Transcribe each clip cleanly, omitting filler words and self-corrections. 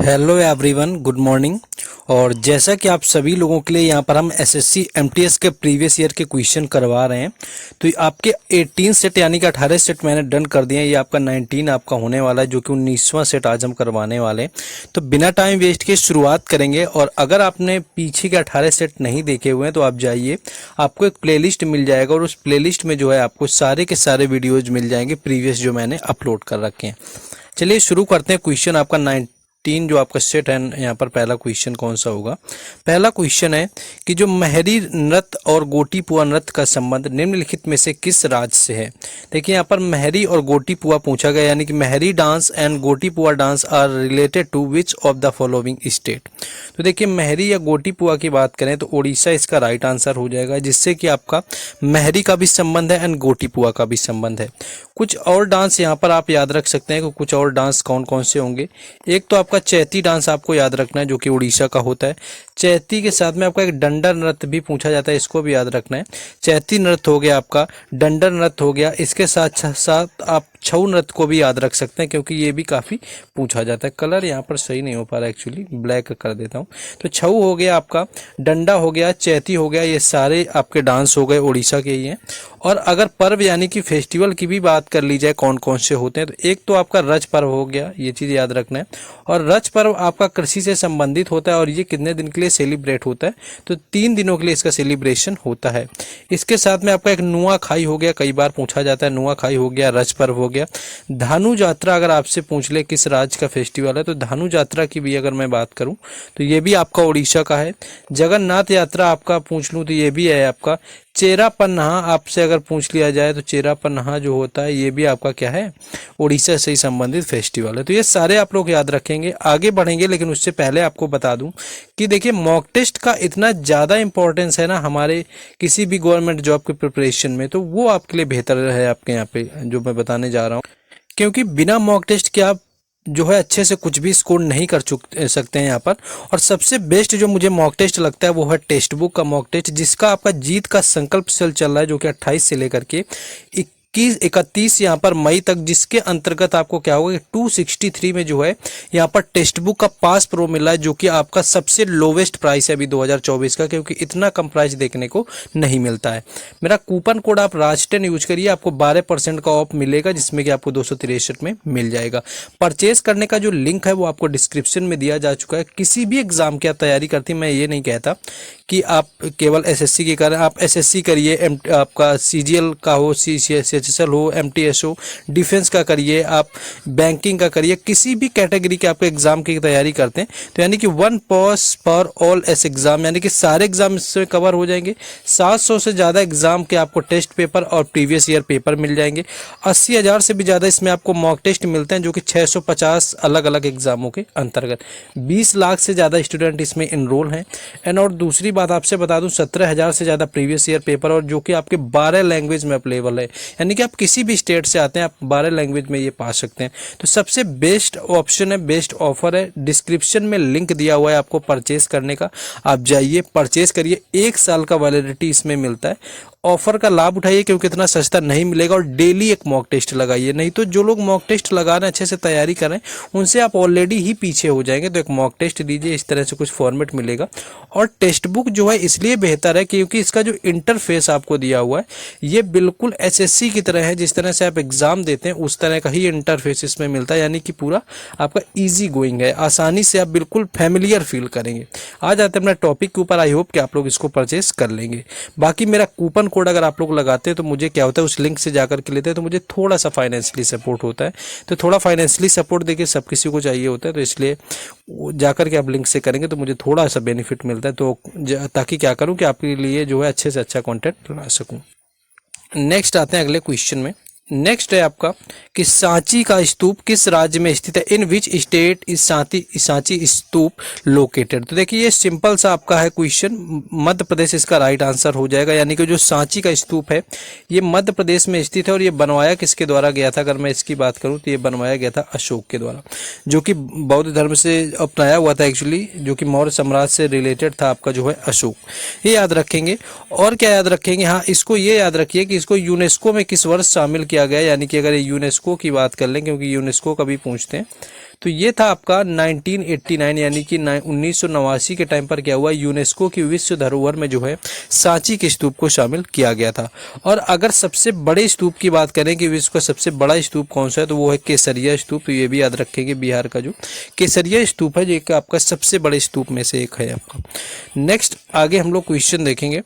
Hello everyone, good morning. और जैसा कि आप सभी लोगों के लिए यहाँ पर हम एसएससी एमटीएस के प्रीवियस ईयर के क्वेश्चन करवा रहे हैं। तो आपके 18 सेट यानी कि 18 सेट मैंने डन कर दिए हैं। ये आपका 19 आपका होने वाला है, जो कि 19वां सेट आज हम करवाने वाले हैं। तो बिना टाइम वेस्ट के शुरुआत करेंगे। और अगर आपने पीछे के 18 सेट नहीं देखे हुए हैं तो आप जाइए, आपको एक प्लेलिस्ट मिल जाएगा और उस प्लेलिस्ट में जो है आपको सारे के सारे वीडियोज मिल जाएंगे प्रीवियस जो मैंने अपलोड कर रखे हैं। चलिए शुरू करते हैं। क्वेश्चन आपका 19 जो आपका सेट है, यहाँ पर पहला क्वेश्चन कौन सा होगा। पहला क्वेश्चन है कि जो महरी नृत्य और गोटीपुआ नृत्य का संबंध निम्नलिखित में से किस राज्य से है। देखिए यहाँ पर महरी और गोटीपुआ पूछा गया, यानी कि Mahari dance and Gotipua dance are related to which of the following state. तो देखिए महरी या गोटीपुआ की बात करें तो उड़ीसा इसका राइट आंसर हो जाएगा, जिससे कि आपका महरी का भी संबंध है एंड गोटीपुआ का भी संबंध है। कुछ और डांस यहाँ पर आप याद रख सकते हैं कि कुछ और डांस कौन कौन से होंगे। एक तो आपका चैती डांस आपको याद रखना है, जो कि उड़ीसा का होता है। चैती के साथ में आपका एक डंडर नृत्य भी पूछा जाता है, इसको भी याद रखना है। चैती नृत्य हो गया आपका, डंडर नृत्य हो गया, इसके साथ साथ आप छऊ नृत्य को भी याद रख सकते हैं, क्योंकि ये भी काफी पूछा जाता है। कलर यहाँ पर सही नहीं हो पा रहा, एक्चुअली ब्लैक कर देता हूँ। तो छऊ हो गया आपका, डंडा हो गया, चैती हो गया, ये सारे आपके डांस हो गए, उड़ीसा के ही हैं। और अगर पर्व यानी कि फेस्टिवल की भी बात कर ली जाए कौन कौन से होते हैं, तो एक तो आपका रज पर्व हो गया, ये चीज याद रखना है। और रज पर्व आपका कृषि से संबंधित होता है और ये कितने दिन के लिए सेलिब्रेट होता है, तो 3 दिनों के लिए इसका सेलिब्रेशन होता है। इसके साथ में आपका एक नुआ खाई हो गया, कई बार पूछा जाता है, नुआ खाई हो गया, रज पर्व हो गया। धानु यात्रा अगर आपसे पूछ ले किस राज्य का फेस्टिवल है, तो धानु यात्रा की भी अगर मैं बात करूं तो ये भी आपका उड़ीसा का है। जगन्नाथ यात्रा आपका पूछ लूं तो ये भी है आपका। चेरा पन्हा आपसे अगर पूछ लिया जाए तो चेरा पन्हा जो होता है ये भी आपका क्या है, उड़ीसा से ही संबंधित फेस्टिवल है। तो ये सारे आप लोग याद रखेंगे। आगे बढ़ेंगे, लेकिन उससे पहले आपको बता दूं कि देखिए मॉक टेस्ट का इतना ज़्यादा इंपॉर्टेंस है ना हमारे किसी भी गवर्नमेंट जॉब के प्रिपरेशन में, तो वो आपके लिए बेहतर है आपके यहाँ पे जो मैं बताने जा रहा हूँ। क्योंकि बिना मॉक टेस्ट के आप जो है अच्छे से कुछ भी स्कोर नहीं कर सकते हैं यहाँ पर। और सबसे बेस्ट जो मुझे मॉक टेस्ट लगता है वो है टेक्स्ट बुक का मॉक टेस्ट, जिसका आपका जीत का संकल्प चल रहा है, जो कि 28 से लेकर के 31 यहाँ पर मई तक, जिसके अंतर्गत आपको क्या होगा कि 263 में जो है यहाँ पर टेक्स्ट बुक का पास प्रो मिला है, जो कि आपका सबसे लोवेस्ट प्राइस है अभी 2024 का, क्योंकि इतना कम प्राइस देखने को नहीं मिलता है। मेरा कूपन कोड आप राज10 यूज करिए, आपको 12% का ऑफ मिलेगा, जिसमें कि आपको 263 में मिल जाएगा। परचेज करने का जो लिंक है वो आपको डिस्क्रिप्शन में दिया जा चुका है। किसी भी एग्जाम की आप तैयारी करती हैं, मैं ये नहीं कहता कि आप केवल एसएससी की करें, आप एसएससी करिए, आपका सीजीएल का हो, सीएचएसएल हो, एमटीएस हो, डिफेंस का करिए, आप बैंकिंग का करिए, किसी भी कैटेगरी के आपके एग्जाम की तैयारी करते हैं तो यानी कि 1 पास फॉर ऑल एस एग्जाम, यानी कि सारे एग्जाम इससे कवर हो जाएंगे। 700 से ज़्यादा एग्जाम के आपको टेस्ट पेपर और प्रीवियस ईयर पेपर मिल जाएंगे। 80,000 से भी ज़्यादा इसमें आपको मॉक टेस्ट मिलते हैं, जो कि 650 अलग अलग एग्जामों के अंतर्गत। 20 लाख से ज़्यादा स्टूडेंट इसमें इनरोल हैं। एंड और दूसरी बात आपसे बता दूं, 17,000 से ज़्यादा प्रीवियस ईयर पेपर, और जो कि आपके 12 लैंग्वेज में अवेलेबल है, यानी कि आप किसी भी स्टेट से आते हैं आप 12 लैंग्वेज में ये पा सकते हैं। तो सबसे बेस्ट ऑप्शन है, बेस्ट ऑफर है। डिस्क्रिप्शन में लिंक दिया हुआ है आपको परचेज करने का, आप जाइए परचेज करिए। 1 साल का वैलिडिटी इसमें मिलता है। ऑफर का लाभ उठाइए, क्योंकि इतना सस्ता नहीं मिलेगा। और डेली एक मॉक टेस्ट लगाइए, नहीं तो जो लोग मॉक टेस्ट लगा रहे हैं, अच्छे से तैयारी कर रहे हैं, उनसे आप ऑलरेडी ही पीछे हो जाएंगे। तो एक मॉक टेस्ट दीजिए, इस तरह से कुछ फॉर्मेट मिलेगा। और टेक्स्ट बुक जो है इसलिए बेहतर है क्योंकि इसका जो इंटरफेस आपको दिया हुआ है ये बिल्कुल एसएससी की तरह है। जिस तरह से आप एग्जाम देते हैं उस तरह का ही इंटरफेस इसमें मिलता है, यानी कि पूरा आपका ईजी गोइंग है, आसानी से आप बिल्कुल फैमिलियर फील करेंगे। आ जाते हैं अपना टॉपिक के ऊपर। आई होप कि आप लोग इसको परचेस कर लेंगे। बाकी मेरा कूपन कोड अगर आप लोग लगाते हैं तो मुझे क्या होता है, उस लिंक से जाकर के लेते हैं तो मुझे थोड़ा सा फाइनेंशियली सपोर्ट होता है। तो थोड़ा फाइनेंशियली सपोर्ट देखिए सब किसी को चाहिए होता है, तो इसलिए जाकर के आप लिंक से करेंगे तो मुझे थोड़ा सा बेनिफिट मिलता है। तो ताकि क्या करूं कि आपके लिए जो है अच्छे से अच्छा कंटेंट ला सकूं। नेक्स्ट आते हैं अगले क्वेश्चन में। नेक्स्ट है आपका कि सांची का स्तूप किस राज्य में स्थित है। In which state is Sanchi stupa located. तो देखिए ये सिंपल सा आपका है क्वेश्चन, मध्य प्रदेश इसका राइट आंसर हो जाएगा। यानी कि जो सांची का स्तूप है ये मध्य प्रदेश में स्थित है। और ये बनवाया किसके द्वारा गया था, अगर मैं इसकी बात करूं तो ये बनवाया गया था अशोक के द्वारा, जो कि बौद्ध धर्म से अपनाया हुआ था एक्चुअली, जो कि मौर्य साम्राज्य से रिलेटेड था आपका जो है अशोक। ये याद रखेंगे। और क्या याद रखेंगे, हाँ इसको ये याद रखिए कि इसको यूनेस्को में किस वर्ष शामिल किया गया, यानी कि अगर यूनेस्को की बात कर लें, क्योंकि यूनेस्को का भी पूछते हैं, तो ये था आपका 1989 यानी कि 1989 के टाइम पर क्या हुआ, यूनेस्को की विश्व धरोहर में जो है सांची के स्तूप को शामिल किया गया था। और अगर सबसे बड़े स्तूप की बात करें कि विश्व का सबसे बड़ा स्तूप कौन सा है, तो वो है केसरिया स्तूप। तो ये भी याद रखेंगे, बिहार का जो केसरिया स्तूप है, जो आपका सबसे बड़े स्तूप में से एक है आपका। नेक्स्ट आगे हम लोग क्वेश्चन देखेंगे।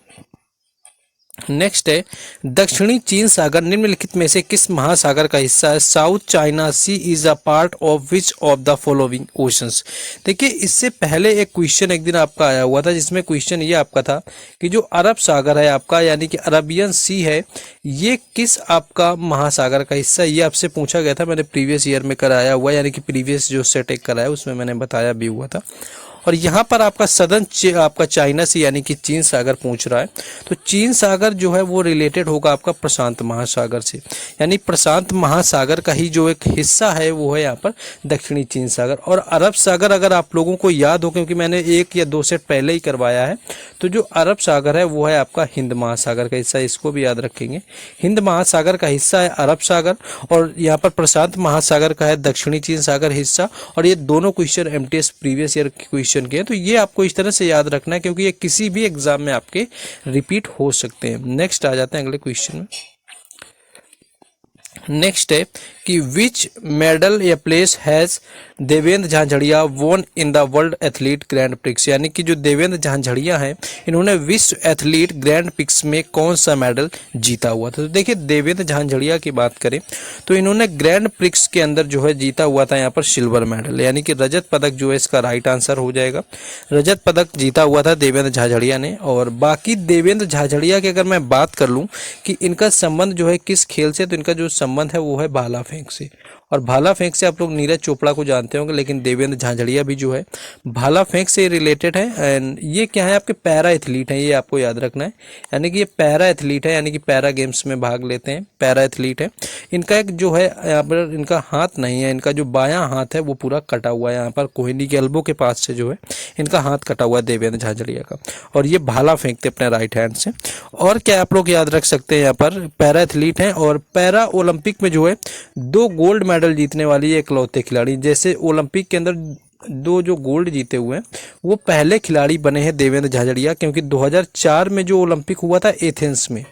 नेक्स्ट है, दक्षिणी चीन सागर निम्नलिखित में से किस महासागर का हिस्सा है? South China Sea is a part of which of the following oceans. देखिए, इससे पहले एक क्वेश्चन एक दिन आपका आया हुआ था, जिसमें क्वेश्चन ये आपका था कि जो अरब सागर है आपका, यानी कि अरबियन सी है, ये किस आपका महासागर का हिस्सा है? ये आपसे पूछा गया था, मैंने प्रीवियस ईयर में कराया हुआ, यानी कि प्रीवियस जो सेट एक कराया उसमें मैंने बताया भी हुआ था। और यहाँ पर आपका सदर्न आपका चाइना से यानी कि चीन सागर पूछ रहा है, तो चीन सागर जो है वो रिलेटेड होगा आपका प्रशांत महासागर से, यानी प्रशांत महासागर का ही जो एक हिस्सा है वो है यहाँ पर दक्षिणी चीन सागर। और अरब सागर अगर आप लोगों को याद हो, क्योंकि मैंने 1 या 2 सेट पहले ही करवाया है, तो जो अरब सागर है वो है आपका हिंद महासागर का हिस्सा, इसको भी याद रखेंगे। हिंद महासागर का हिस्सा है अरब सागर, और यहाँ पर प्रशांत महासागर का है दक्षिणी चीन सागर हिस्सा। और ये दोनों question MTS previous year question के, तो ये आपको इस तरह से याद रखना है, क्योंकि ये किसी भी एग्जाम में आपके रिपीट हो सकते हैं। नेक्स्ट आ जाते हैं अगले क्वेश्चन में। नेक्स्ट है कि विच मेडल या प्लेस हैज देवेंद्र झांझड़िया वोन in the world athlete grand prix, यानी कि जो देवेंद्र झांझड़िया हैं, इन्होंने विश्व एथलीट ग्रैंड प्रिक्स में कौन सा मेडल जीता हुआ था? तो देखिए, देवेंद्र झांझड़िया की बात करें तो इन्होंने ग्रैंड प्रिक्स के अंदर जो है जीता हुआ था यहाँ पर सिल्वर मेडल, यानी कि रजत पदक जो है इसका राइट आंसर हो जाएगा। रजत पदक जीता हुआ था देवेंद्र झांझड़िया ने। और बाकी देवेंद्र झांझड़िया की अगर मैं बात कर लूँ कि इनका संबंध जो है किस खेल से, तो इनका जो संबंध है वो है भाला फेंक से। और भाला फेंक से आप लोग नीरज चोपड़ा को जानते होंगे, लेकिन देवेंद्र झांझड़िया भी जो है भाला फेंक से रिलेटेड है। एंड ये क्या है, आपके पैरा एथलीट हैं, ये आपको याद रखना है, यानी कि ये पैरा एथलीट है, यानी कि पैरा गेम्स में भाग लेते हैं, पैरा एथलीट है। इनका एक जो है यहाँ पर इनका हाथ नहीं है, इनका जो बायां हाथ है वो पूरा कटा हुआ है, यहाँ पर कोहनी के एल्बो के पास से जो है इनका हाथ कटा हुआ है देवेंद्र झांझड़िया का। और ये भाला फेंकते अपने राइट हैंड से। और क्या आप लोग याद रख सकते हैं, यहाँ पर पैरा एथलीट हैं, और पैरा ओलंपिक में जो है 2 गोल्ड मेडल जीतने वाली इकलौते खिलाड़ी। जैसे ओलंपिक के अंदर 2 जो गोल्ड जीते हुए हैं वो पहले खिलाड़ी बने हैं देवेंद्र झाझड़िया, क्योंकि 2004 में जो ओलंपिक हुआ था एथेंस में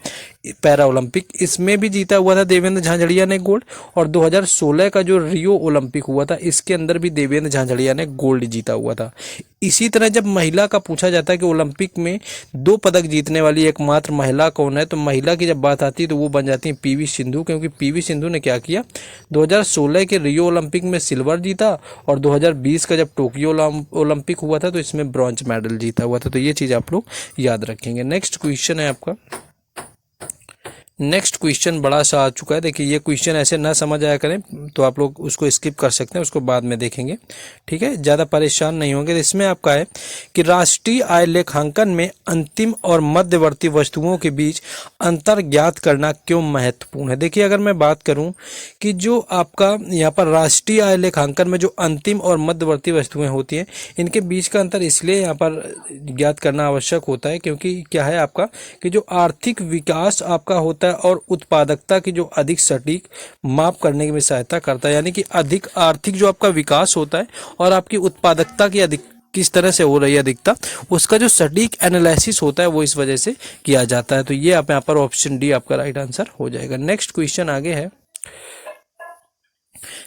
पैरा ओलंपिक, इसमें भी जीता हुआ था देवेंद्र झाझड़िया ने गोल्ड। और 2016 का जो रियो ओलंपिक हुआ था इसके अंदर भी देवेंद्र झाझड़िया ने गोल्ड जीता हुआ था। इसी तरह जब महिला का पूछा जाता है कि ओलंपिक में 2 पदक जीतने वाली एकमात्र महिला कौन है, तो महिला की जब बात आती है तो वो बन जाती है पीवी सिंधु, क्योंकि पीवी सिंधु ने क्या किया, 2016 के रियो ओलंपिक में सिल्वर जीता, और 2020 का जब टोक्यो ओलंपिक हुआ था तो इसमें ब्रॉन्ज मेडल जीता हुआ था। तो ये चीज़ आप लोग याद रखेंगे। नेक्स्ट क्वेश्चन है आपका। नेक्स्ट क्वेश्चन बड़ा सा आ चुका है। देखिए, ये क्वेश्चन ऐसे ना समझ आया करें तो आप लोग उसको स्किप कर सकते हैं, उसको बाद में देखेंगे, ठीक है, ज़्यादा परेशान नहीं होंगे। इसमें आपका है कि राष्ट्रीय आय लेखांकन में अंतिम और मध्यवर्ती वस्तुओं के बीच अंतर ज्ञात करना क्यों महत्वपूर्ण है? देखिए, अगर मैं बात करूं कि जो आपका यहाँ पर राष्ट्रीय आय लेखांकन में जो अंतिम और मध्यवर्ती वस्तुएं होती हैं, इनके बीच का अंतर इसलिए यहाँ पर ज्ञात करना आवश्यक होता है, क्योंकि क्या है आपका कि जो आर्थिक विकास आपका होता है और उत्पादकता की जो अधिक सटीक माप करने में सहायता करता है, यानी कि अधिक आर्थिक जो आपका विकास होता है और आपकी उत्पादकता की अधिक किस तरह से हो रही है अधिकता, उसका जो सटीक एनालिसिस होता है वो इस वजह से किया जाता है। तो ये आप यहाँ पर ऑप्शन डी आपका राइट आंसर हो जाएगा। नेक्स्ट क्वेश्चन आगे है,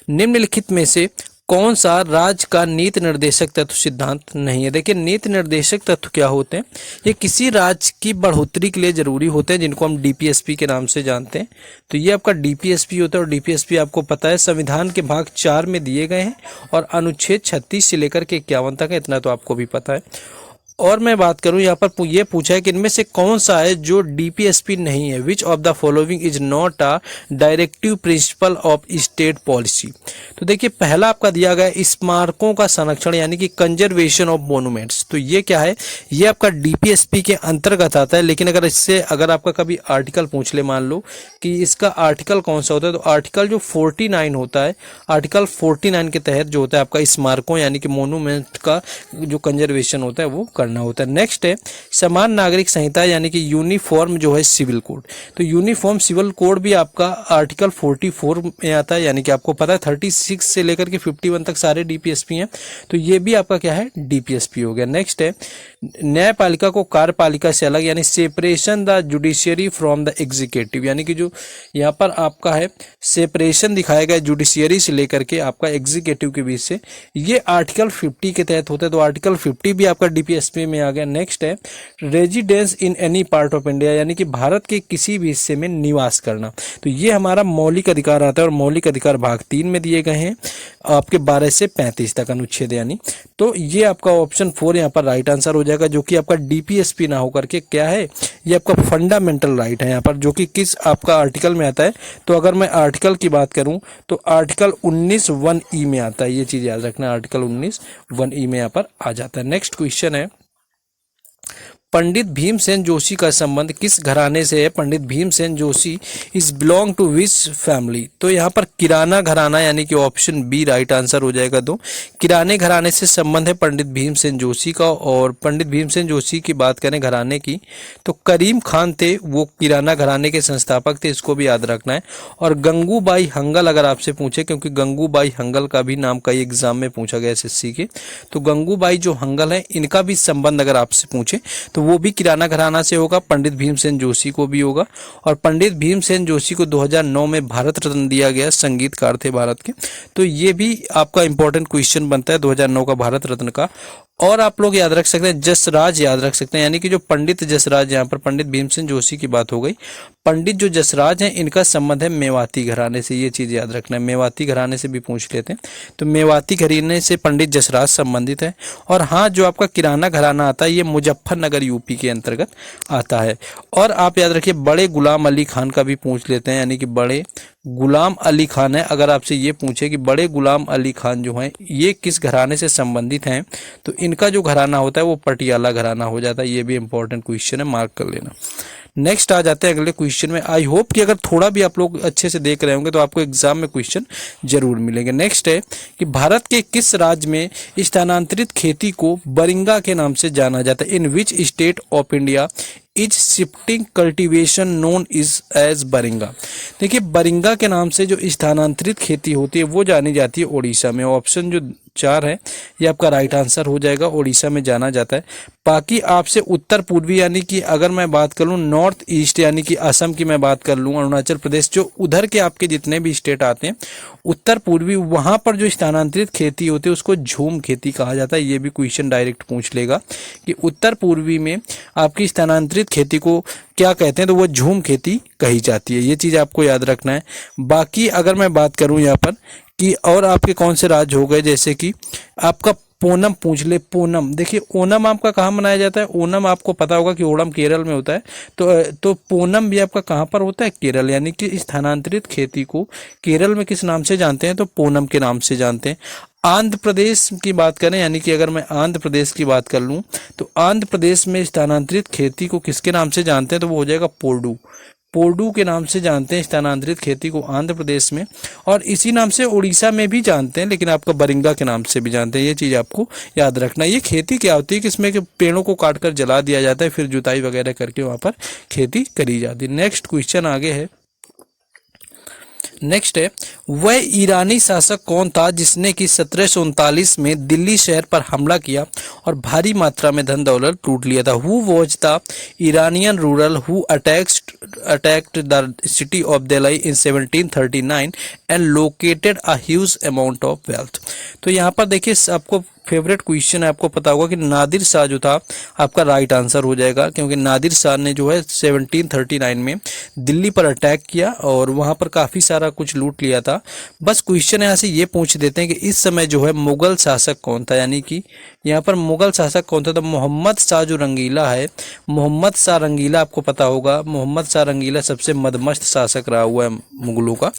निम्नलिखित में से कौन सा राज्य का नीति निर्देशक तत्व सिद्धांत नहीं है? देखिए, नीति निर्देशक तत्व क्या होते हैं, ये किसी राज्य की बढ़ोतरी के लिए जरूरी होते हैं, जिनको हम डीपीएसपी के नाम से जानते हैं। तो ये आपका डीपीएसपी होता है, और डीपीएसपी आपको पता है संविधान के भाग 4 में दिए गए हैं, और अनुच्छेद 36 से लेकर के 51 तक है, इतना तो आपको भी पता है। और मैं बात करूं यहाँ पर ये पूछा है कि इनमें से कौन सा है जो डीपीएसपी नहीं है, विच of the following is not a directive principle of state policy. तो देखिए, पहला आपका दिया गया स्मारकों का संरक्षण, यानी कि कंजर्वेशन ऑफ मोन्यूमेंट्स। तो ये क्या है, ये आपका डीपीएसपी के अंतर्गत आता है। लेकिन अगर इससे अगर आपका कभी आर्टिकल पूछ ले, मान लो कि इसका आर्टिकल कौन सा होता है, तो आर्टिकल जो 49 होता है, आर्टिकल 49 के तहत जो होता है आपका स्मारकों यानी कि मोन्यूमेंट का जो कंजर्वेशन होता है वो करना करना होता है। नेक्स्ट है समान नागरिक संहिता यानी कि यूनिफॉर्म जो है सिविल कोड। तो यूनिफॉर्म सिविल कोड भी आपका आर्टिकल 44 में आता है, यानी कि आपको पता है 36 से लेकर के 51 तक सारे डीपीएसपी हैं, तो ये भी आपका क्या है डीपीएसपी हो गया। नेक्स्ट है न्यायपालिका को कार्यपालिका से अलग यानी separation the judiciary from the executive, यानी कि जो यहाँ पर आपका है सेपरेशन दिखाया गया जुडिशियरी से लेकर के आपका एग्जीक्यूटिव के बीच से, ये आर्टिकल 50 के तहत होता है, तो आर्टिकल 50 भी आपका डीपीएसपी में आ गया। नेक्स्ट है residence in any part of India, यानी कि भारत के किसी भी हिस्से में निवास करना, तो ये हमारा मौलिक अधिकार आता है और मौलिक अधिकार भाग 3 में दिए गए हैं आपके 12 से 35 तक अनुच्छेद यानी, तो ये आपका ऑप्शन 4 यहाँ पर राइट आंसर हो जाएगा, जो कि आपका डीपीएसपी ना होकर के क्या है ये आपका फंडामेंटल राइट है यहाँ पर, जो कि किस आपका आर्टिकल में आता है। तो अगर मैं आर्टिकल की बात करूं तो आर्टिकल 19(1)(e) में आता है, ये चीज याद रखना, आर्टिकल 19(1)(e) में यहाँ पर आ जाता है। नेक्स्ट क्वेश्चन है पंडित भीमसेन जोशी का संबंध किस घराने से है? Pandit Bhimsen Joshi is belong to which family? तो यहाँ पर किराना घराना यानी कि ऑप्शन बी राइट आंसर हो जाएगा। तो किराने घराने से संबंध है पंडित भीमसेन जोशी का। और पंडित भीमसेन जोशी की बात करें घराने की तो करीम खान थे, वो किराना घराने के संस्थापक थे, इसको भी याद रखना है। और गंगूबाई हंगल अगर आपसे पूछे, क्योंकि गंगूबाई हंगल का भी नाम कई एग्जाम में पूछा गया एसएससी के, तो गंगूबाई जो हंगल है इनका भी संबंध अगर आपसे पूछे तो वो भी किराना घराना से होगा, पंडित भीमसेन जोशी को भी होगा। और पंडित भीमसेन जोशी को 2009 में भारत रत्न दिया गया, संगीतकार थे भारत के, तो ये भी आपका इंपॉर्टेंट क्वेश्चन बनता है 2009 का भारत रत्न का। और आप लोग याद रख सकते हैं जसराज याद रख सकते हैं, यानी कि जो पंडित जसराज, यहाँ पर पंडित भीमसेन जोशी की बात हो गई, पंडित जो जसराज हैं इनका संबंध है मेवाती घराने से, ये चीज याद रखना है, मेवाती घराने से भी पूछ लेते हैं, तो मेवाती घराने से पंडित जसराज संबंधित है। और हाँ जो आपका किराना घराना आता है ये मुजफ्फरनगर यूपी के अंतर्गत आता है। और आप याद रखिए बड़े गुलाम अली खान का भी पूछ लेते हैं, यानी कि बड़े गुलाम अली खान है, अगर आपसे ये पूछे कि बड़े गुलाम अली खान जो हैं ये किस घराने से संबंधित हैं, तो इनका जो घराना होता है वो पटियाला घराना हो जाता है, ये भी इंपॉर्टेंट क्वेश्चन है, मार्क कर लेना। नेक्स्ट आ जाते हैं अगले क्वेश्चन में। आई होप कि अगर थोड़ा भी आप लोग अच्छे से देख रहे होंगे तो आपको एग्जाम में क्वेश्चन जरूर मिलेंगे। नेक्स्ट है कि भारत के किस राज्य में स्थानांतरित खेती को बरिंगा के नाम से जाना जाता है? In which state of India is shifting cultivation known is as Bringa? देखिए बरिंगा के नाम से जो स्थानांतरित खेती होती है वो जानी जाती है उड़ीसा में। ऑप्शन जो 4 है ये आपका राइट आंसर हो जाएगा, उड़ीसा में जाना जाता है। बाकी आपसे उत्तर पूर्वी यानी कि अगर मैं बात कर लूँ नॉर्थ ईस्ट यानी कि असम की मैं बात कर लूँ, अरुणाचल प्रदेश, जो उधर के आपके जितने भी स्टेट आते हैं उत्तर पूर्वी, वहां पर जो स्थानांतरित खेती होती है उसको झूम खेती कहा जाता है। ये भी क्वेश्चन डायरेक्ट पूछ लेगा कि उत्तर पूर्वी में आपकी स्थानांतरित खेती को क्या कहते हैं, तो वो झूम खेती कही जाती है, ये चीज आपको याद रखना है। बाकी अगर मैं बात करूं यहाँ पर कि और आपके कौन से राज्य हो गए, जैसे कि आपका पूनम पूछ ले, पूनम, देखिए ओनम आपका कहाँ मनाया जाता है? ओनम आपको पता होगा कि ओणम केरल में होता है, तो पूनम भी आपका कहाँ पर होता है? केरल, यानी कि स्थानांतरित खेती को केरल में किस नाम से जानते हैं? तो पूनम के नाम से जानते हैं। आंध्र प्रदेश की बात करें, यानी कि अगर मैं आंध्र प्रदेश की बात कर लूं तो आंध्र प्रदेश में स्थानांतरित खेती को किसके नाम से जानते हैं? तो वो हो जाएगा पोडू, पोडू के नाम से जानते हैं स्थानांतरित खेती को आंध्र प्रदेश में। और इसी नाम से उड़ीसा में भी जानते हैं, लेकिन आपका बरिंगा के नाम से भी जानते हैं, ये चीज आपको याद रखना। ये खेती क्या होती है कि इसमें कि पेड़ों को काटकर जला दिया जाता है, फिर जुताई वगैरह करके वहां पर खेती करी जाती है। नेक्स्ट क्वेश्चन आगे है, नेक्स्ट है वह ईरानी शासक कौन था जिसने कि 1739 में दिल्ली शहर पर हमला किया और भारी मात्रा में धन दौलत लूट लिया था? Who was the Iranian rural who attacked the city of Delhi in 1739 and located a huge amount of wealth? तो यहाँ पर देखिए आपको फेवरेट क्वेश्चन है, आपको पता होगा कि नादिर शाह जो था आपका राइट आंसर हो जाएगा, क्योंकि नादिर शाह ने जो है 1739 में दिल्ली पर अटैक किया और वहां पर काफी सारा कुछ लूट लिया था। बस क्वेश्चन यहाँ से ये पूछ देते हैं कि इस समय जो है मुगल शासक कौन था, यानी कि यहाँ पर मुगल शासक कौन था? तो मोहम्मद शाह जो रंगीला है, मोहम्मद शाह रंगीला आपको पता होगा, मोहम्मद शाह रंगीला सबसे मदमस्त शासक रहा हुआ है मुगलों का,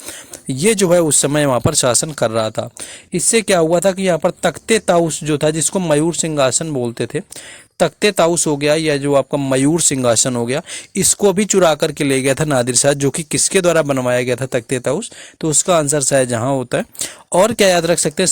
ये जो है उस समय वहां पर शासन कर रहा था। इससे क्या हुआ था कि यहाँ पर तख्ते ताउस जो था, जिसको मयूर सिंहासन बोलते थे, तख्ते ताउस हो गया या जो आपका मयूर सिंहासन हो गया, इसको भी चुरा करके ले गया था नादिर शाह, जो कि किसके द्वारा बनवाया गया था तख्ते ताउस? तो उसका आंसर शायजहां होता है। और क्या याद रख सकते हैं,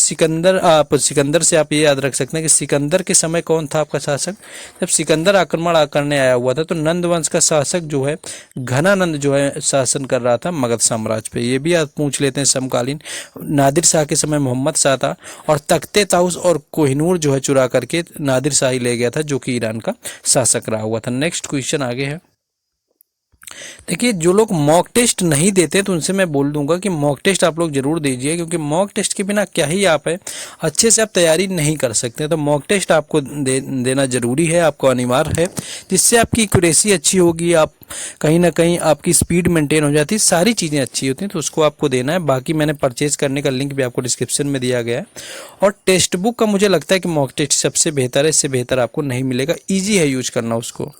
सिकंदर से आप ये याद रख सकते हैं कि सिकंदर के समय कौन था आपका शासक। जब सिकंदर आक्रमण करने आया हुआ था तो नंद वंश का शासक जो है घनानंद जो है शासन कर रहा था मगध साम्राज्य पे। ये भी आप पूछ लेते हैं समकालीन। नादिर शाह के समय मोहम्मद शाह था और तख्ते ताउस और कोहिनूर जो है चुरा करके नादिर शाह ही ले गया था, जो कि ईरान का शासक रहा हुआ था। नेक्स्ट क्वेश्चन आगे है। देखिए, जो लोग मॉक टेस्ट नहीं देते तो उनसे मैं बोल दूंगा कि मॉक टेस्ट आप लोग जरूर दीजिए, क्योंकि मॉक टेस्ट के बिना क्या ही आप है अच्छे से आप तैयारी नहीं कर सकते। तो मॉक टेस्ट आपको देना जरूरी है, आपको अनिवार्य है, जिससे आपकी एक्यूरेसी अच्छी होगी, आप कहीं ना कहीं आपकी स्पीड मेंटेन हो जाती है, सारी चीज़ें अच्छी होती हैं, तो उसको आपको देना है। बाकी मैंने परचेज करने का लिंक भी आपको डिस्क्रिप्शन में दिया गया है। और टेक्स्ट बुक का मुझे लगता है कि मॉक टेस्ट सबसे बेहतर है, इससे बेहतर आपको नहीं मिलेगा, ईजी है यूज करना उसको।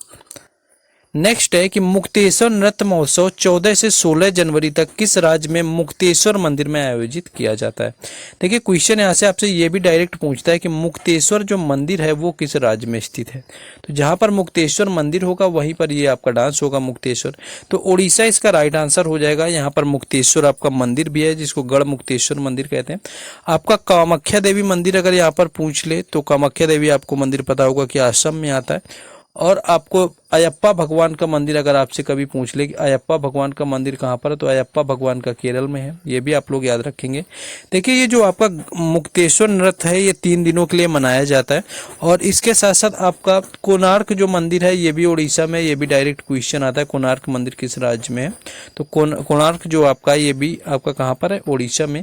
नेक्स्ट है कि मुक्तेश्वर नृत्य महोत्सव 14 से 16 जनवरी तक किस राज्य में मुक्तेश्वर मंदिर में आयोजित किया जाता है। देखिए, क्वेश्चन यहाँ से आपसे ये भी डायरेक्ट पूछता है कि मुक्तेश्वर जो मंदिर है वो किस राज्य में स्थित है। तो जहाँ पर मुक्तेश्वर मंदिर होगा वहीं पर ये आपका डांस होगा मुक्तेश्वर। तो उड़ीसा इसका राइट आंसर हो जाएगा। यहाँ पर मुक्तेश्वर आपका मंदिर भी है, जिसको गढ़ मुक्तेश्वर मंदिर कहते हैं। आपका कामाख्या देवी मंदिर अगर यहाँ पर पूछ ले तो कामाख्या देवी आपको मंदिर पता होगा कि असम में आता है। और आपको अयप्पा भगवान का मंदिर अगर आपसे कभी पूछ ले कि अयप्पा भगवान का मंदिर कहाँ पर है, तो अयप्पा भगवान का केरल में है। ये भी आप लोग याद रखेंगे। देखिए, ये जो आपका मुक्तेश्वर नृत्य है ये 3 दिनों के लिए मनाया जाता है। और इसके साथ साथ आपका कोणार्क जो मंदिर है ये भी उड़ीसा में, ये भी डायरेक्ट क्वेश्चन आता है कोणार्क मंदिर किस राज्य में है। तो कोणार्क जो आपका ये भी आपका कहाँ पर है, उड़ीसा में।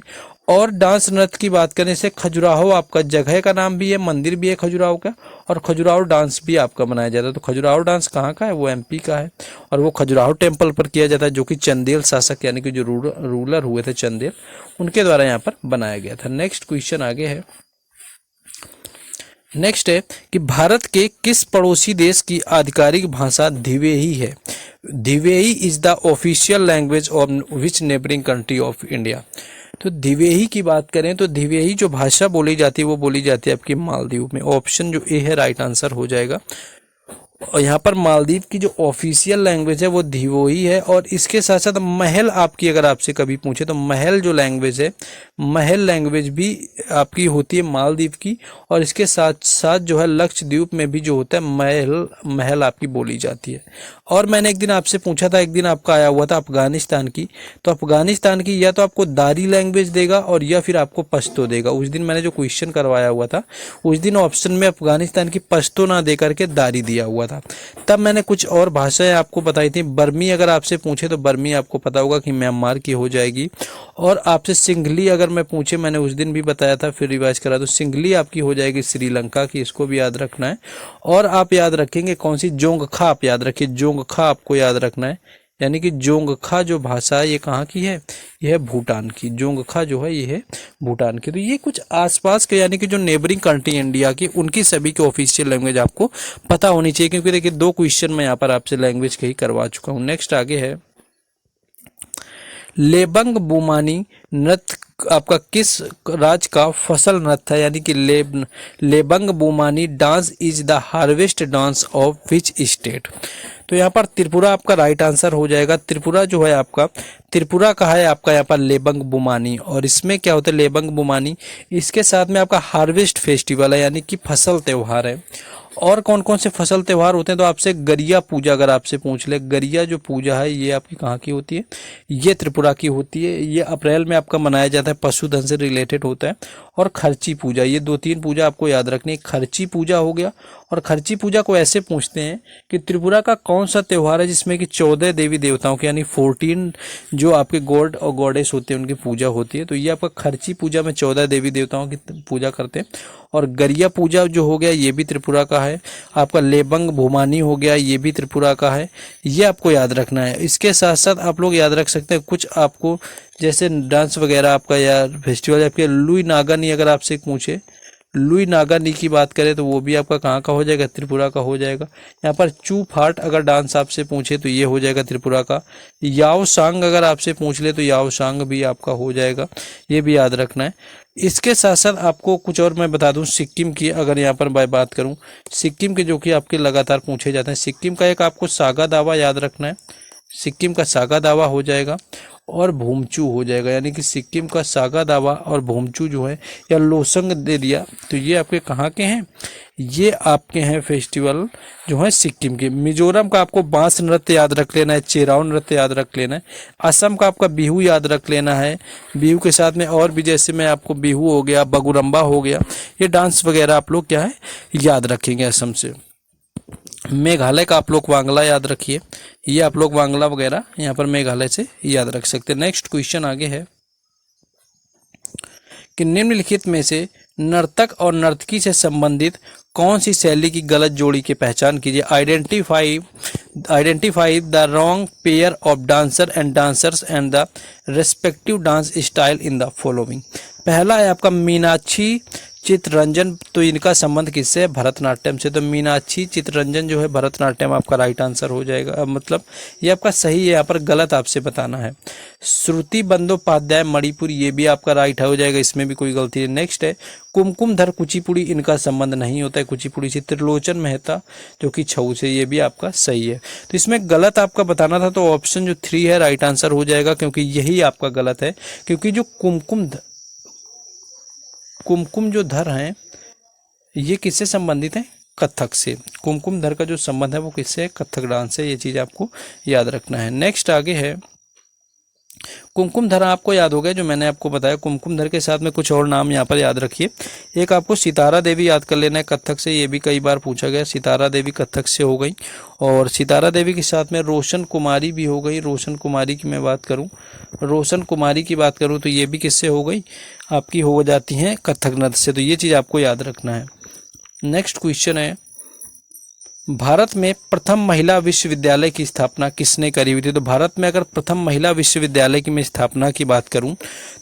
और डांस नृत्य की बात करने से खजुराहो आपका जगह का नाम भी है, मंदिर भी है खजुराहो का, और खजुराहो डांस भी आपका बनाया जाता है। तो खजुराहो डांस कहाँ का है, वो एमपी का है, और वो खजुराहो टेम्पल पर किया जाता है, जो कि चंदेल शासक यानी कि जो रूलर हुए थे चंदेल, उनके द्वारा यहाँ पर बनाया गया था। नेक्स्ट क्वेश्चन आगे है। नेक्स्ट है कि भारत के किस पड़ोसी देश की आधिकारिक भाषा धिवेही है। Dhivehi is the official language of which neighbouring country of India. तो धिवेही की बात करें तो धिवेही जो भाषा बोली जाती है वो बोली जाती है आपकी मालदीव में। ऑप्शन जो ए है राइट आंसर हो जाएगा। और यहाँ पर मालदीव की जो ऑफिशियल लैंग्वेज है वो धिवोही है। और इसके साथ साथ महल आपकी अगर आपसे कभी पूछे तो महल जो लैंग्वेज है, महल लैंग्वेज भी आपकी होती है मालदीव की। और इसके साथ साथ जो है लक्षद्वीप में भी जो होता है महल आपकी बोली जाती है। और मैंने एक दिन आपसे पूछा था, एक दिन आपका आया हुआ था अफगानिस्तान की, तो अफगानिस्तान की या तो आपको दारी लैंग्वेज देगा और या फिर आपको पश्तो देगा। उस दिन मैंने जो क्वेश्चन करवाया हुआ था उस दिन ऑप्शन में अफगानिस्तान की पश्तो ना दे करके दारी दिया हुआ था। तब मैंने कुछ और भाषाएं आपको बताई थी। बर्मी अगर आपसे पूछे तो बर्मी आपको पता होगा कि म्यांमार की हो जाएगी। और आपसे सिंघली अगर मैं पूछे, मैंने उस दिन भी बताया था फिर रिवाइज करा, तो सिंघली आपकी हो जाएगी श्रीलंका की, इसको भी याद रखना है। और आप याद रखेंगे कौन सी, जोंगखा आप याद रखिए, जोंगखा आपको याद रखना है। यानी कि जोंगखा जो भाषा है ये कहाँ की है, यह है भूटान की। जोंगखा जो है ये है भूटान की। तो ये कुछ आसपास के यानी कि जो नेबरिंग कंट्री इंडिया की, उनकी सभी की ऑफिशियल लैंग्वेज आपको पता होनी चाहिए, क्योंकि देखिए 2 क्वेश्चन मैं यहाँ पर आपसे लैंग्वेज के ही करवा चुका हूँ। नेक्स्ट आगे है, लेबंग बुमानी नृत्य आपका किस राज्य का फसल नृत्य है। यानी कि Lebang Boomani dance is the harvest dance of which state. तो यहाँ पर त्रिपुरा आपका राइट आंसर हो जाएगा। त्रिपुरा जो है आपका, त्रिपुरा का है आपका यहाँ पर लेबंग बुमानी। और इसमें क्या होता है लेबंग बुमानी, इसके साथ में आपका हार्वेस्ट फेस्टिवल है यानी कि फसल त्यौहार है। और कौन कौन से फसल त्यौहार होते हैं तो आपसे गरिया पूजा अगर आपसे पूछ ले, गरिया जो पूजा है ये आपकी कहाँ की होती है, ये त्रिपुरा की होती है। ये अप्रैल में आपका मनाया जाता है, पशुधन से रिलेटेड होता है। और खर्ची पूजा, ये 2-3 पूजा आपको याद रखनी है। खर्ची पूजा हो गया। और खर्ची पूजा को ऐसे पूछते हैं कि त्रिपुरा का कौन सा त्यौहार है जिसमें कि 14 देवी देवताओं की यानी 14 जो आपके गॉड और गॉडेस होते हैं उनकी पूजा होती है। तो ये आपका खर्ची पूजा में 14 देवी देवताओं की पूजा करते हैं। और गरिया पूजा जो हो गया ये भी त्रिपुरा का है। आपका लेबंग भूमानी हो गया ये भी त्रिपुरा का है, ये आपको याद रखना है। इसके साथ साथ आप लोग याद रख सकते हैं कुछ आपको जैसे डांस वगैरह आपका या फेस्टिवल आपके लुई नागानी अगर आपसे पूछे, लुई नागानी की बात करें तो वो भी आपका कहाँ का हो जाएगा, त्रिपुरा का हो जाएगा। यहाँ पर चू फाट अगर डांस आपसे पूछे तो ये हो जाएगा त्रिपुरा का। याओ सांग अगर आपसे पूछ ले तो याओ सांग भी आपका हो जाएगा, ये भी याद रखना है। इसके साथ साथ आपको कुछ और मैं बता दूं, सिक्किम की अगर यहाँ पर मैं बात करूं, सिक्किम के जो कि आपके लगातार पूछे जाते हैं, सिक्किम का एक आपको सागा दावा याद रखना है। सिक्किम का सागा दावा हो जाएगा और भूमचू हो जाएगा, यानी कि सिक्किम का सागा दावा और भूमचू जो है या लोसंग दे दिया, तो ये आपके कहाँ के हैं, ये आपके हैं फेस्टिवल जो है सिक्किम के। मिजोरम का आपको बांस नृत्य याद रख लेना है, चेराव नृत्य याद रख लेना है। असम का आपका बिहू याद रख लेना है, बिहू के साथ में और भी जैसे मैं आपको बिहू हो गया, बगुरम्बा हो गया, ये डांस वगैरह आप लोग क्या है याद रखेंगे असम से। मेघालय का आप लोग वांगला याद रखिए, ये आप लोग वांगला वगैरह यहाँ पर मेघालय से याद रख सकते हैं। नेक्स्ट क्वेश्चन आगे है कि निम्नलिखित में से नर्तक और नर्तकी से संबंधित कौन सी शैली की गलत जोड़ी की पहचान कीजिए। Identify the wrong pair of dancer and dancers and the respective dance style in the following. पहला है आपका मीनाक्षी चित्ररंजन, तो इनका संबंध किससे है, भरतनाट्यम से। तो मीनाक्षी चित्ररंजन जो है भरतनाट्यम आपका राइट आंसर हो जाएगा। अब मतलब ये आपका सही है, यहाँ पर गलत आपसे बताना है। श्रुति बंदोपाध्याय मणिपुर, ये भी आपका राइट हो जाएगा, इसमें भी कोई गलती है। नेक्स्ट है कुमकुमधर कुचिपुड़ी, इनका संबंध नहीं होता है कुचिपुड़ी से। त्रिलोचन मेहता जो कि छऊ से, ये भी आपका सही है। तो इसमें गलत आपका बताना था, तो ऑप्शन जो 3 है राइट आंसर हो जाएगा, क्योंकि यही आपका गलत है। क्योंकि जो कुमकुम जो धर हैं ये किससे संबंधित है, कथक से। कुमकुम धर का जो संबंध है वो किससे है, कथक डांस से। ये चीज आपको याद रखना है। नेक्स्ट आगे है कुमकुम धर, आपको याद हो गया जो मैंने आपको बताया। कुमकुम धर के साथ में कुछ और नाम यहाँ पर याद रखिए। एक आपको सितारा देवी याद कर लेना है कथक से, ये भी कई बार पूछा गया। सितारा देवी कथक से हो गई, और सितारा देवी के साथ में रोशन कुमारी भी हो गई। रोशन कुमारी की मैं बात करूं, रोशन कुमारी की बात करूं तो ये भी किससे हो गई, आपकी हो जाती हैं कथक नृत्य से। तो ये चीज़ आपको याद रखना है। नेक्स्ट क्वेश्चन है भारत में प्रथम महिला विश्वविद्यालय की स्थापना किसने करी हुई थी। तो भारत में अगर प्रथम महिला विश्वविद्यालय की मैं स्थापना की बात करूं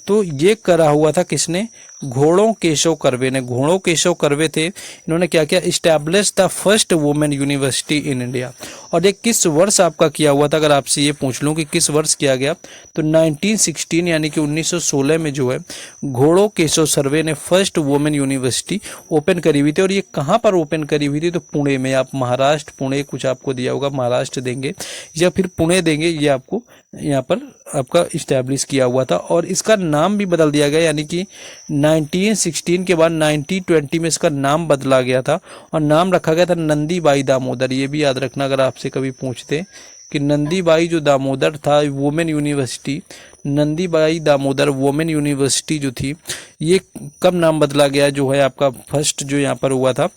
तो ये करा हुआ था किसने, घोड़ों केशव कर्वे ने। घोड़ों केशव कर्वे थे, इन्होंने क्या किया, establish the first women university in India. और ये किस वर्ष आपका किया हुआ था, अगर आपसे ये पूछ लूं कि किस वर्ष किया गया, तो 1916 यानी कि 1916 में जो है घोड़ों केशव सर्वे ने फर्स्ट वुमेन यूनिवर्सिटी ओपन करी हुई थी। और ये कहाँ पर ओपन करी हुई थी, तो पुणे में। आप महाराष्ट्र पुणे कुछ आपको दिया होगा, महाराष्ट्र देंगे या फिर पुणे देंगे, ये आपको यहाँ पर आपका इस्टेब्लिश किया हुआ था। और इसका नाम भी बदल दिया गया, यानी कि 1916 के बाद 1920 में इसका नाम बदला गया था और नाम रखा गया था नंदीबाई दामोदर। ये भी याद रखना अगर आपसे कभी पूछते कि नंदीबाई जो दामोदर था women university, Nandibai Damodar women university जो थी, ये कब नाम बदला गया, जो है आपका फर्स्ट जो यहाँ पर हुआ था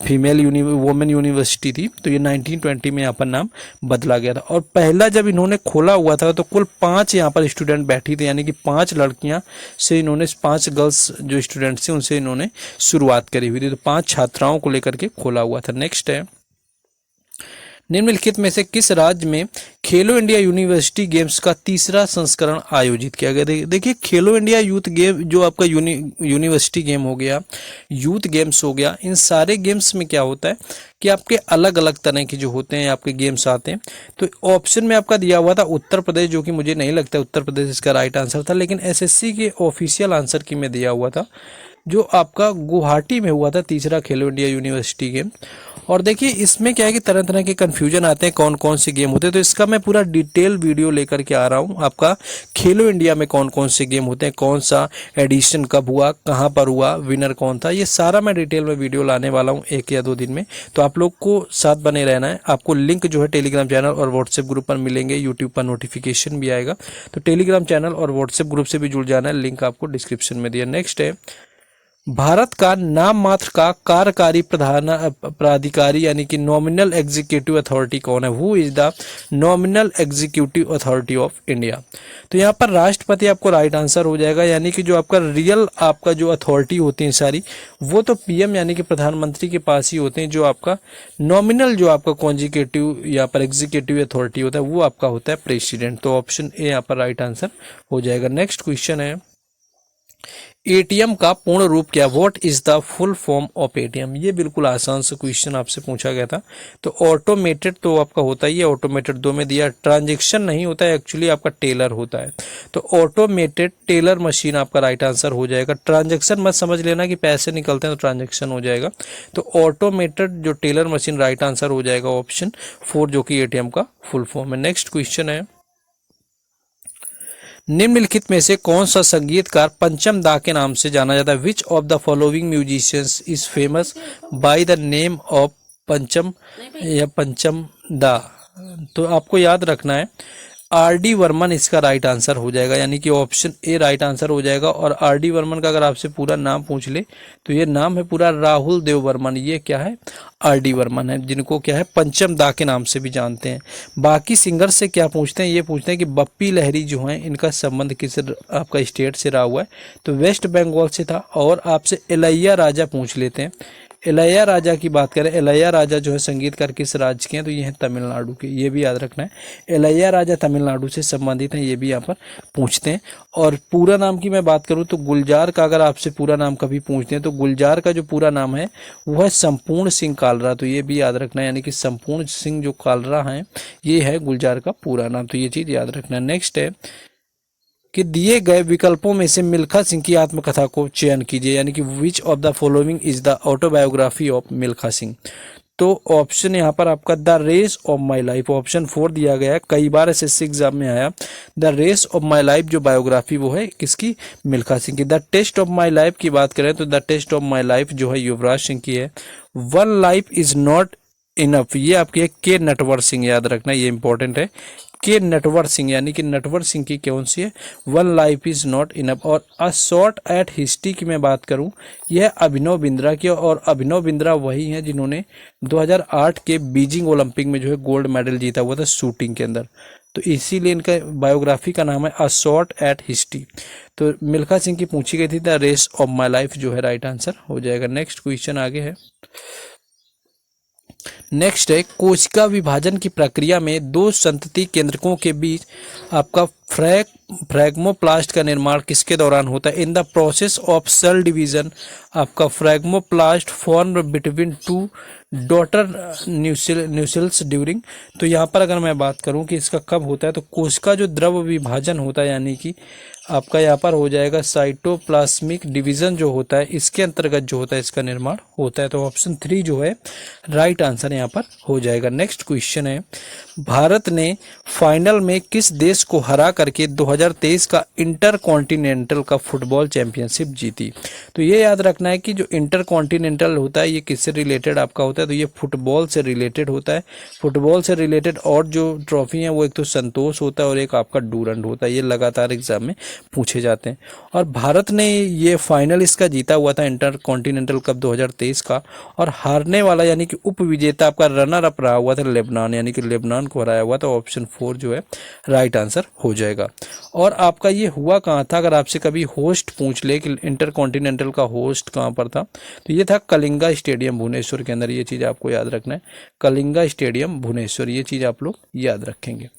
फीमेल वुमेन यूनिवर्सिटी थी, तो ये 1920 में यहाँ पर नाम बदला गया था। और पहला जब इन्होंने खोला हुआ था तो कुल 5 यहाँ पर स्टूडेंट बैठी थे, यानी कि 5 लड़कियां से इन्होंने 5 गर्ल्स जो स्टूडेंट थे उनसे इन्होंने शुरुआत करी हुई थी। तो 5 छात्राओं को लेकर के खोला हुआ था। नेक्स्ट है निम्नलिखित में से किस राज्य में खेलो इंडिया यूनिवर्सिटी गेम्स का तीसरा संस्करण आयोजित किया गया। देखिए खेलो इंडिया यूथ गेम जो आपका यूनिवर्सिटी गेम हो गया, यूथ गेम्स हो गया, इन सारे गेम्स में क्या होता है कि आपके अलग अलग तरह के जो होते हैं आपके गेम्स आते हैं। तो ऑप्शन में आपका दिया हुआ था उत्तर प्रदेश, जो कि मुझे नहीं लगता उत्तर प्रदेश इसका राइट आंसर था, लेकिन एसएससी के ऑफिशियल आंसर की में दिया हुआ था जो आपका गुवाहाटी में हुआ था तीसरा खेलो इंडिया यूनिवर्सिटी गेम। और देखिए इसमें क्या है कि तरह तरह के कंफ्यूजन आते हैं कौन कौन से गेम होते हैं, तो इसका मैं पूरा डिटेल वीडियो लेकर के आ रहा हूँ। आपका खेलो इंडिया में कौन कौन से गेम होते हैं, कौन सा एडिशन कब हुआ, कहाँ पर हुआ, विनर कौन था, ये सारा मैं डिटेल में वीडियो लाने वाला हूँ 1 या 2 दिन में। तो आप लोग को साथ बने रहना है। आपको लिंक जो है टेलीग्राम चैनल और व्हाट्सएप ग्रुप पर मिलेंगे, यूट्यूब पर नोटिफिकेशन भी आएगा, तो टेलीग्राम चैनल और व्हाट्सएप ग्रुप से भी जुड़ जाना है, लिंक आपको डिस्क्रिप्शन में दिया। नेक्स्ट है भारत का नाम मात्र का कार्यकारी प्राधिकारी यानी कि नॉमिनल एग्जीक्यूटिव अथॉरिटी कौन है, who is the nominal executive authority of India. तो यहाँ पर राष्ट्रपति आपको राइट आंसर हो जाएगा, यानी कि जो आपका रियल आपका जो अथॉरिटी होती है सारी वो तो पीएम यानी कि प्रधानमंत्री के पास ही होते हैं। जो आपका नॉमिनल जो आपका कॉन्जिक्यूटिव यहाँ पर एग्जीक्यूटिव अथॉरिटी होता है वो आपका होता है प्रेसिडेंट। तो ऑप्शन ए यहाँ पर राइट आंसर हो जाएगा। नेक्स्ट क्वेश्चन है एटीएम का पूर्ण रूप क्या? What is the full form of ATM? ये बिल्कुल आसान सा क्वेश्चन आपसे पूछा गया था। तो ऑटोमेटेड तो आपका होता ही है, ऑटोमेटेड 2 में दिया। ट्रांजैक्शन नहीं होता है, एक्चुअली आपका टेलर होता है। तो ऑटोमेटेड टेलर मशीन आपका राइट आंसर हो जाएगा। ट्रांजैक्शन मत समझ लेना कि पैसे निकलते हैं तो ट्रांजैक्शन हो जाएगा। तो ऑटोमेटेड जो टेलर मशीन राइट आंसर हो जाएगा ऑप्शन 4, जो कि एटीएम का फुल फॉर्म है। नेक्स्ट क्वेश्चन है, निम्नलिखित में से कौन सा संगीतकार पंचम दा के नाम से जाना जाता है? विच of the following musicians is famous by the name of पंचम या पंचम दा? तो आपको याद रखना है आर.डी. वर्मन इसका राइट आंसर हो जाएगा, यानी कि ऑप्शन ए राइट आंसर हो जाएगा। और आर.डी. वर्मन का अगर आपसे पूरा नाम पूछ ले तो ये नाम है पूरा राहुल देव वर्मन। ये क्या है? आर.डी. वर्मन है, जिनको क्या है पंचम दा के नाम से भी जानते हैं। बाकी सिंगर से क्या पूछते हैं? ये पूछते हैं कि बप्पी लहरी जो हैं इनका संबंध किस आपका स्टेट से रहा हुआ है? तो वेस्ट बंगाल से था। और आपसे इलैया राजा पूछ लेते हैं। इलैया राजा की बात करें, इलैया राजा जो है संगीतकार किस राज्य के हैं? तो ये है तमिलनाडु के। ये भी याद रखना है, इलैया राजा तमिलनाडु से संबंधित हैं। ये भी यहाँ पर पूछते हैं। और पूरा नाम की मैं बात करूँ तो गुलजार का अगर आपसे पूरा नाम कभी पूछते हैं तो गुलजार का जो पूरा नाम है वो है संपूर्ण सिंह कालरा। तो ये भी याद रखना है, यानी कि संपूर्ण सिंह जो कालरा हैं ये है गुलजार का पूरा नाम। तो ये चीज़ याद रखना है। नेक्स्ट है कि दिए गए विकल्पों में से मिल्खा सिंह की आत्मकथा को चयन कीजिए, यानी कि which of the following is the autobiography of Milkha Singh? तो ऑप्शन यहाँ पर आपका the race of my life, option 4 दिया गया है। कई बार एसएससी एग्जाम में आया। The race of my life जो बायोग्राफी वो है किसकी? मिल्खा सिंह की। The test of my life की बात करें तो the test of my life जो है युवराज सिंह की है। One life is not enough, ये आपकी है के नटवर सिंह, याद रखना ये इंपॉर्टेंट है। के नटवर सिंह, यानी कि नटवर सिंह की कौन सी है? One life is not enough. और अ शॉट एट हिस्ट्री की मैं बात करूं, यह अभिनव बिंद्रा की। और अभिनव बिंद्रा वही हैं जिन्होंने 2008 के बीजिंग ओलंपिक में जो है गोल्ड मेडल जीता हुआ था शूटिंग के अंदर। तो इसीलिए इनका बायोग्राफी का नाम है अ शॉट एट हिस्ट्री। तो मिल्खा सिंह की पूछी गई थी, the race of my life जो है राइट आंसर हो जाएगा। नेक्स्ट क्वेश्चन आगे है। नेक्स्ट है, कोशिका विभाजन की प्रक्रिया में दो संतति केंद्रकों के बीच आपका फ्रैगमोप्लास्ट का निर्माण किसके दौरान होता है? In the process of cell division आपका phragmoplast form between two daughter nuclei during. तो यहाँ पर अगर मैं बात करूँ कि इसका कब होता है, तो कोशिका जो द्रव विभाजन होता है, यानी कि आपका यहाँ पर हो जाएगा साइटोप्लाज्मिक डिवीजन जो होता है, इसके अंतर्गत जो होता है इसका निर्माण होता है। तो ऑप्शन 3 जो है राइट आंसर यहाँ पर हो जाएगा। नेक्स्ट क्वेश्चन है, भारत ने फाइनल में किस देश को हरा करके 2023 का इंटर कॉन्टिनेंटल का फुटबॉल चैंपियनशिप जीती? तो ये याद रखना है कि जो इंटर कॉन्टिनेंटल होता है ये किससे रिलेटेड आपका होता है? तो ये फुटबॉल से रिलेटेड होता है। फुटबॉल से रिलेटेड और जो ट्रॉफी है वो एक तो संतोष होता है और एक आपका डूरंड होता है। ये लगातार एग्जाम में पूछे जाते हैं। और भारत ने ये फाइनल इसका जीता हुआ था इंटर कॉन्टिनेंटल कप 2023 का। और हारने वाला यानी कि उप विजेता आपका रनर अप रहा हुआ था लेबनान, यानी कि लेबनान को हराया हुआ था। ऑप्शन 4 जो है राइट आंसर हो जाएगा। और आपका ये हुआ कहाँ था? अगर आपसे कभी होस्ट पूछ ले कि इंटर कॉन्टिनेंटल का होस्ट कहाँ पर था, तो ये था कलिंगा स्टेडियम भुवनेश्वर के अंदर। ये चीज़ आपको याद रखना है, कलिंगा स्टेडियम भुवनेश्वर, ये चीज़ आप लोग याद रखेंगे।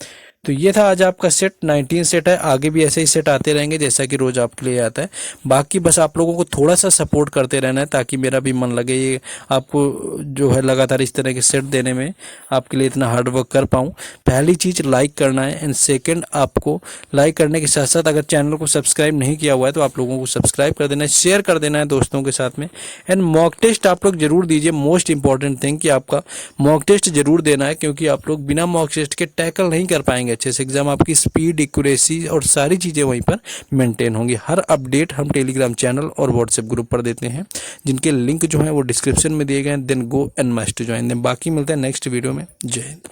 तो ये था आज आपका सेट 19 सेट है। आगे भी ऐसे ही सेट आते रहेंगे जैसा कि रोज आपके लिए आता है। बाकी बस आप लोगों को थोड़ा सा सपोर्ट करते रहना है ताकि मेरा भी मन लगे, ये आपको जो है लगातार इस तरह के सेट देने में आपके लिए इतना हार्ड वर्क कर पाऊँ। पहली चीज़ लाइक करना है, एंड सेकेंड आपको लाइक करने के साथ साथ अगर चैनल को सब्सक्राइब नहीं किया हुआ है तो आप लोगों को सब्सक्राइब कर देना है, शेयर कर देना है दोस्तों के साथ में। एंड मॉक टेस्ट आप लोग जरूर दीजिए। मोस्ट इंपॉर्टेंट थिंग कि आपका मॉक टेस्ट जरूर देना है, क्योंकि आप लोग बिना मॉक टेस्ट के टैकल नहीं कर पाएंगे अच्छे से एग्जाम। आपकी स्पीड, एक्यूरेसी और सारी चीज़ें वहीं पर मेंटेन होंगी। हर अपडेट हम टेलीग्राम चैनल और व्हाट्सएप ग्रुप पर देते हैं, जिनके लिंक जो है वो डिस्क्रिप्शन में दिए गए हैं। Then go and must join them. बाकी मिलते हैं नेक्स्ट वीडियो में। जय हिंद।